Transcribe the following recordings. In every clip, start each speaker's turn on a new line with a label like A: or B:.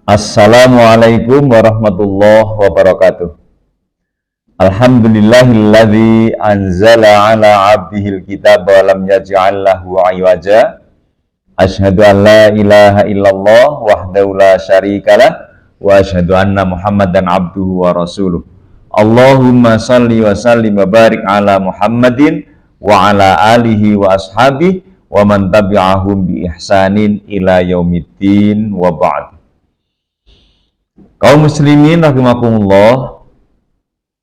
A: Assalamualaikum warahmatullahi wabarakatuh. Alhamdulillahilladzi anzala ala abdihil kitab wa lam yaj'al lahu 'iwaja. Asyhadu an la ilaha illallah wahdahu la syarikalah wa asyhadu anna Muhammadan abduhu wa rasuluh. Allahumma salli wa sallim wa barik ala Muhammadin wa ala alihi wa ashabihi wa man tabi'ahum bi ihsanin ila yaumiddin wa ba'd. Kaum muslimin rahimakumullah,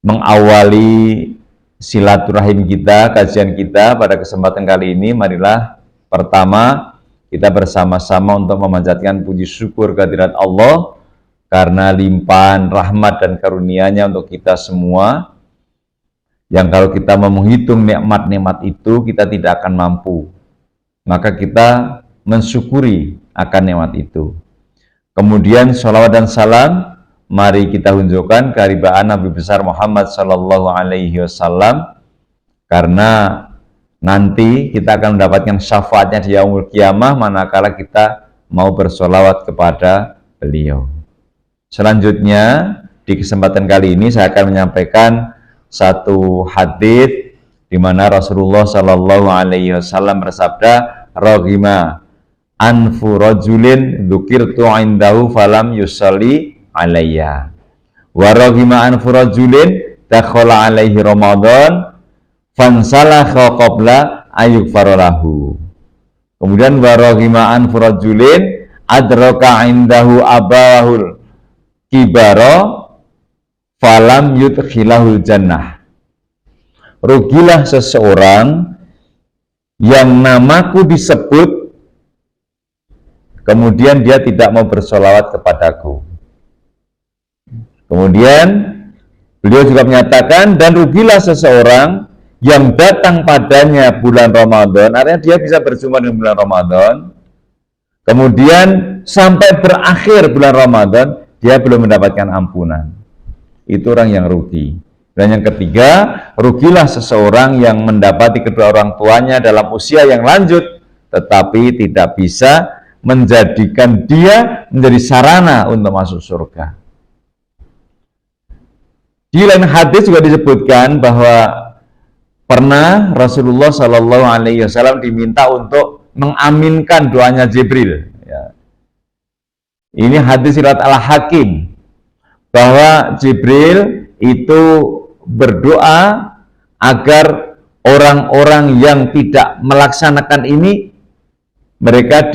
A: mengawali silaturahim kita, kajian kita pada kesempatan kali ini, marilah pertama kita bersama-sama untuk memanjatkan puji syukur kehadirat Allah karena limpahan rahmat dan karunia-Nya untuk kita semua, yang kalau kita mau menghitung nikmat-nikmat itu kita tidak akan mampu. Maka kita mensyukuri akan nikmat itu. Kemudian sholawat dan salam mari kita tunjukkan keharibaan Nabi besar Muhammad Sallallahu Alaihi Wasallam, karena nanti kita akan mendapatkan syafaatnya di yaumul qiyamah manakala kita mau bersolawat kepada beliau. Selanjutnya di kesempatan kali ini saya akan menyampaikan satu hadits di mana Rasulullah Sallallahu Alaihi Wasallam bersabda, "Rohima anfu rajulin dzukirtu indahu falam yusalli alayya wa raghima anfu rajulin dakhala alaihi ramadan fansalakha qabla ayyughfara lahu." Kemudian wa raghima anfu rajulin adraka indahu abawahul kibara falam yudkhilahul jannah. Rugilah seseorang yang namaku disebut kemudian dia tidak mau bersolawat kepadaku. Kemudian beliau juga menyatakan, dan rugilah seseorang yang datang padanya bulan Ramadan, artinya dia bisa berjumpa dengan bulan Ramadan, kemudian sampai berakhir bulan Ramadan dia belum mendapatkan ampunan. Itu orang yang rugi. Dan yang ketiga, rugilah seseorang yang mendapati kedua orang tuanya dalam usia yang lanjut tetapi tidak bisa menjadikan dia menjadi sarana untuk masuk surga. Di lain hadis juga disebutkan bahwa pernah Rasulullah Shallallahu Alaihi Wasallam diminta untuk mengaminkan doanya Jibril. Ya. Ini hadis riwayat Al-Hakim bahwa Jibril itu berdoa agar orang-orang yang tidak melaksanakan ini mereka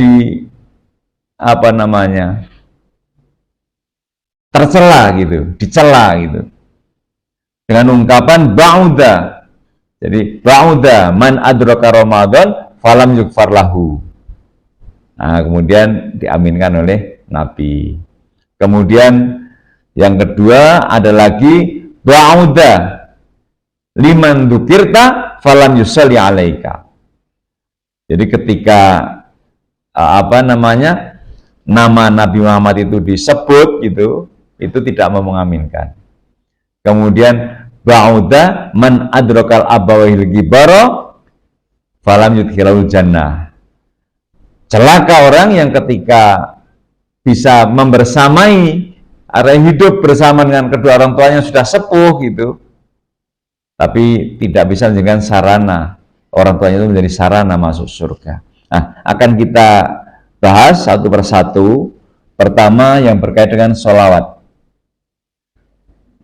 A: tercela gitu, dicela gitu, dengan ungkapan ba'uda. Jadi ba'uda man adraka Ramadan falam yughfar lahu. Nah, kemudian diaminkan oleh Nabi. Kemudian yang kedua ada lagi ba'uda liman dzukirta falam yusalli alaika. Jadi ketika nama Nabi Muhammad itu disebut gitu, itu tidak mau mengaminkan. Kemudian ba'uda man adrakal abawahil gibara falam yudkhilahul jannah. Celaka orang yang ketika bisa membersamai arah hidup bersama dengan kedua orang tuanya sudah sepuh gitu, tapi tidak bisa menjadikan sarana orang tuanya itu menjadi sarana masuk surga. Nah, akan kita bahas satu persatu. Pertama yang berkait dengan sholawat.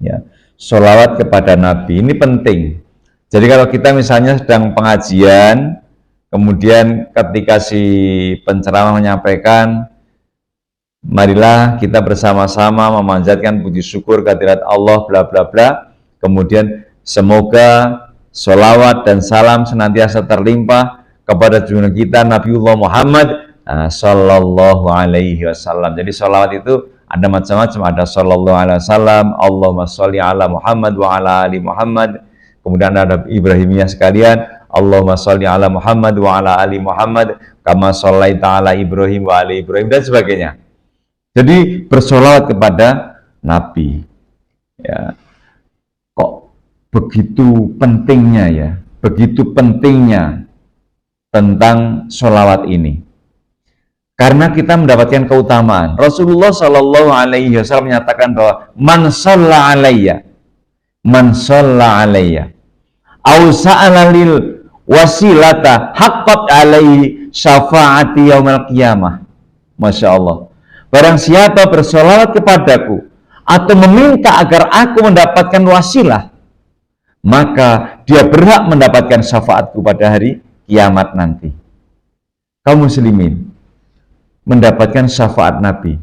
A: Ya, sholawat kepada Nabi ini penting. Jadi kalau kita misalnya sedang pengajian, kemudian ketika si penceramah menyampaikan, marilah kita bersama-sama memanjatkan puji syukur kehadirat Allah bla bla bla. Kemudian semoga sholawat dan salam senantiasa terlimpah kepada junjungan kita Nabiullah Muhammad Sallallahu Alaihi Wasallam. Jadi sholawat itu ada macam-macam, ada Sallallahu Alaihi Wasallam, Allahumma sholli ala Muhammad wa ala ali Muhammad. Kemudian ada Ibrahimiyah sekalian, Allahumma sholli ala Muhammad wa ala ali Muhammad kama shallaita ala Ibrahim wa ali Ibrahim, dan sebagainya. Jadi bersolawat kepada Nabi. Ya. Kok begitu pentingnya ya, begitu pentingnya tentang sholawat ini. Karena kita mendapatkan keutamaan. Rasulullah Shallallahu Alaihi Wasallam menyatakan bahwa man shalla alayya au sa'ala lil wasilata haqqat alaihi syafaati yaumil qiyamah. Masya Allah. Barang siapa bersolawat kepadaku atau meminta agar aku mendapatkan wasilah, maka dia berhak mendapatkan syafaatku pada hari kiamat nanti. Kaum muslimin, mendapatkan syafaat Nabi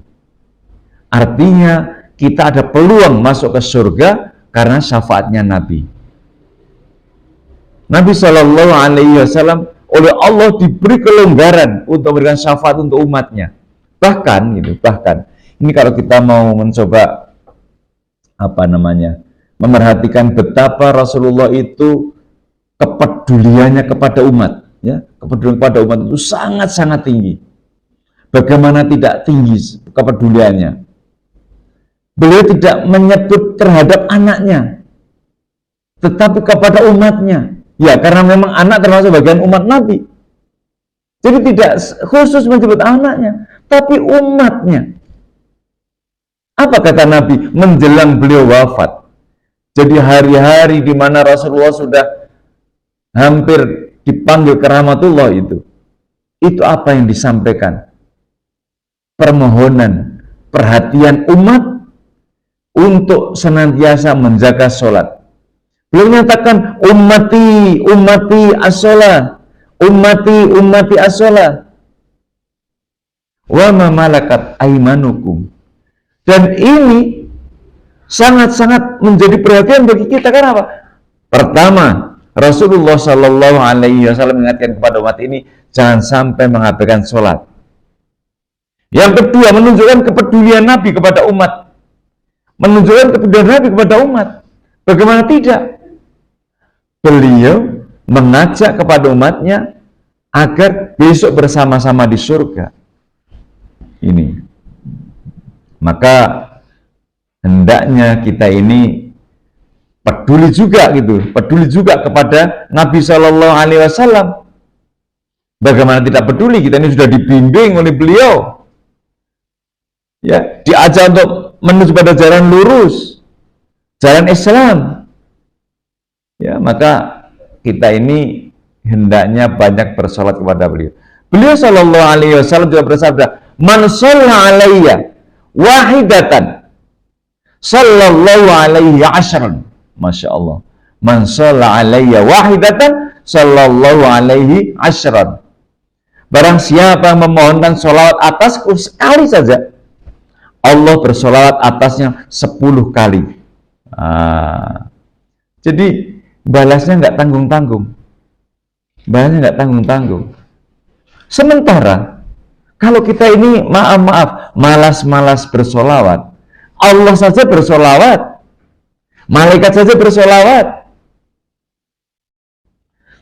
A: artinya kita ada peluang masuk ke surga karena syafaatnya Nabi. Nabi Shallallahu Alaihi Wasallam oleh Allah diberi kelonggaran untuk memberikan syafaat untuk umatnya. Bahkan ini kalau kita mau mencoba memerhatikan betapa Rasulullah itu kepeduliannya kepada umat, ya, kepedulian kepada umat itu sangat-sangat tinggi. Bagaimana tidak tinggi kepeduliannya? Beliau tidak menyebut terhadap anaknya, tetapi kepada umatnya. Ya, karena memang anak termasuk bagian umat Nabi. Jadi tidak khusus menyebut anaknya, tapi umatnya. Apa kata Nabi menjelang beliau wafat? Jadi hari-hari di mana Rasulullah sudah hampir dipanggil ke rahmatullah itu apa yang disampaikan? Permohonan perhatian umat untuk senantiasa menjaga sholat. Beliau menyatakan ummati as-sholah, ummati as-sholah, wa ma malakat aimanukum. Dan ini sangat-sangat menjadi perhatian bagi kita. Kenapa? Pertama, Rasulullah Shallallahu Alaihi Wasallam mengingatkan kepada umat ini jangan sampai mengabaikan sholat. Yang kedua, menunjukkan kepedulian Nabi kepada umat. Menunjukkan kepedulian Nabi kepada umat. Bagaimana tidak? Beliau mengajak kepada umatnya agar besok bersama-sama di surga. Ini. Maka hendaknya kita ini peduli juga kepada Nabi Shallallahu Alaihi Wasallam. Bagaimana tidak peduli? Kita ini sudah dibimbing oleh beliau. Ya, diajak untuk menuju pada jalan lurus, jalan Islam. Ya, maka kita ini hendaknya banyak bersolat kepada beliau. Beliau Shallallahu Alaihi Wasallam juga bersabda, "Man shalla alayya wahidatan, sallallahu alaihi ashran." Masya Allah. Man shalla alayya wahidatan, sallallahu alaihi ashran. Barang siapa yang memohonkan sholawat atasku sekali saja, Allah bersolawat atasnya 10 kali. Jadi balasnya nggak tanggung-tanggung. Sementara kalau kita ini malas-malas bersolawat, Allah saja bersolawat, malaikat saja bersolawat.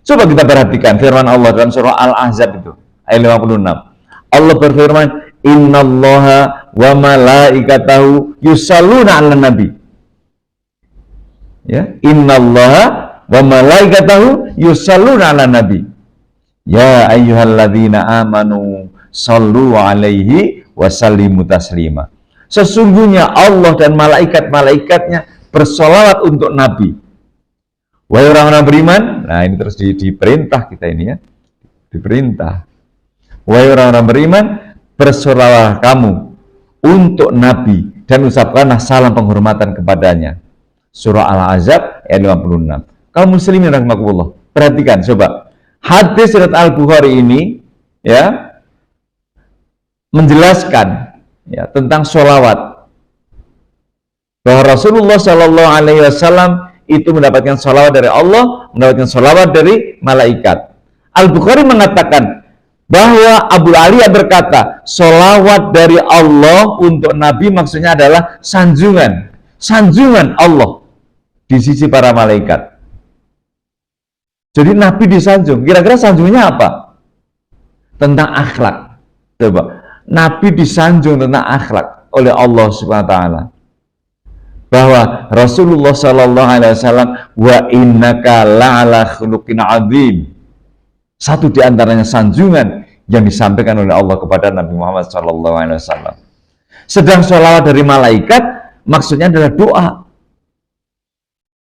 A: Coba kita perhatikan firman Allah dalam surah Al-Ahzab itu ayat 56. Allah berfirman, innallaha wa malaikatahu yusalluna 'alan nabi. Ya, innallaha wa malaikatahu yusalluna 'alan nabi. Ya ayyuhalladzina amanu sallu 'alaihi wa sallimu taslima. Sesungguhnya Allah dan malaikat-malaikatnya bersolawat untuk Nabi. Wahai orang-orang beriman, nah ini terus diperintah kita ini ya, diperintah. Wahai orang-orang beriman, bersolawat kamu untuk Nabi dan ucapkanlah salam penghormatan kepadanya. Surah Al-Ahzab ayat 56. Kaum muslimin rahimakumullah, perhatikan coba. Hadis riwayat Al-Bukhari ini ya menjelaskan ya tentang sholawat, bahwa Rasulullah Shallallahu Alaihi Wasallam itu mendapatkan sholawat dari Allah, mendapatkan sholawat dari malaikat. Al-Bukhari mengatakan bahwa Abu Aliya berkata, sholawat dari Allah untuk Nabi maksudnya adalah sanjungan Allah di sisi para malaikat. Jadi Nabi disanjung. Kira-kira sanjungnya apa? Tentang akhlak. Coba, Nabi disanjung tentang akhlak oleh Allah Subhanahu wa taala. Bahwa Rasulullah Shallallahu Alaihi Wasallam wa innaka la'ala khuluqin azim. Satu di antaranya sanjungan, yang disampaikan oleh Allah kepada Nabi Muhammad SAW. Sedang sholawat dari malaikat maksudnya adalah doa.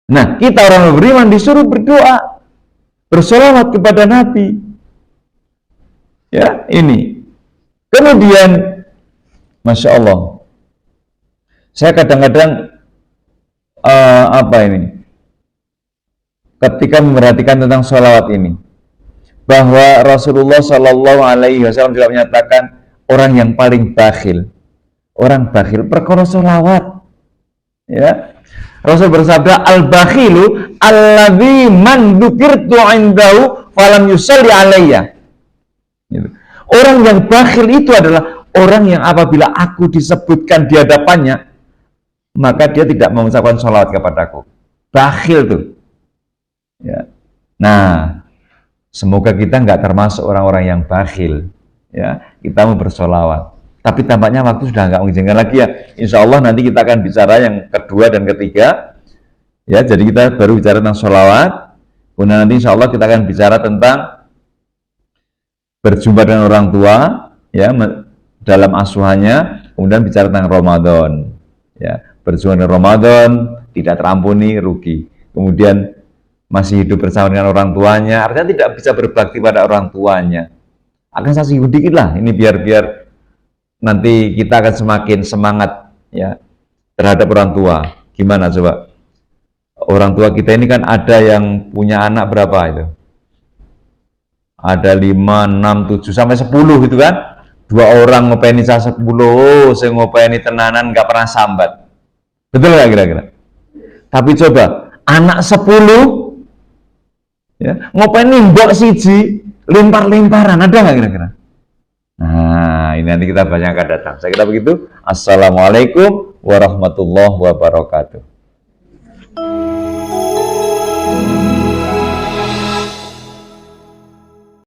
A: Nah, kita orang beriman disuruh berdoa, bersolawat kepada Nabi. Ya, ini. Kemudian, Masya Allah, saya kadang-kadang ketika memperhatikan tentang sholawat ini, bahwa Rasulullah Shallallahu Alaihi Wasallam juga menyatakan orang yang paling bakhil, perkara sholawat. Ya, Rasul bersabda, al-bakhilu alladzi man dzukirtu indahu falam yusalli alayya. Gitu. Orang yang bakhil itu adalah orang yang apabila aku disebutkan di hadapannya, maka dia tidak mengucapkan sholawat kepadaku. Bakhil tuh. Ya. Nah, semoga kita nggak termasuk orang-orang yang bakhil. Ya, kita mau bersolawat. Tapi tampaknya waktu sudah nggak mengizinkan lagi ya. Insya Allah nanti kita akan bicara yang kedua dan ketiga. Ya, jadi kita baru bicara tentang sholawat. Kemudian nanti insya Allah kita akan bicara tentang berjumpa dengan orang tua, ya, dalam asuhannya. Kemudian bicara tentang Ramadan. Ya, berjumpa dengan Ramadan tidak terampuni, rugi. Kemudian masih hidup bersama dengan orang tuanya, artinya tidak bisa berbakti pada orang tuanya. Akan saya singgung dikit lah, ini biar nanti kita akan semakin semangat ya terhadap orang tua. Gimana coba? Orang tua kita ini kan ada yang punya anak berapa itu? Ada 5, 6, 7 sampai 10 gitu kan? 2 orang ngopeni saya 10, saya ngopeni tenanan nggak pernah sambat. Betul nggak kira-kira? Tapi coba anak 10 ya, ngopeni mbok siji lempar-lemparan, ada nggak kira-kira? Nah, ini nanti kita banyak akan datang. Saya kira begitu. Assalamualaikum warahmatullahi wabarakatuh.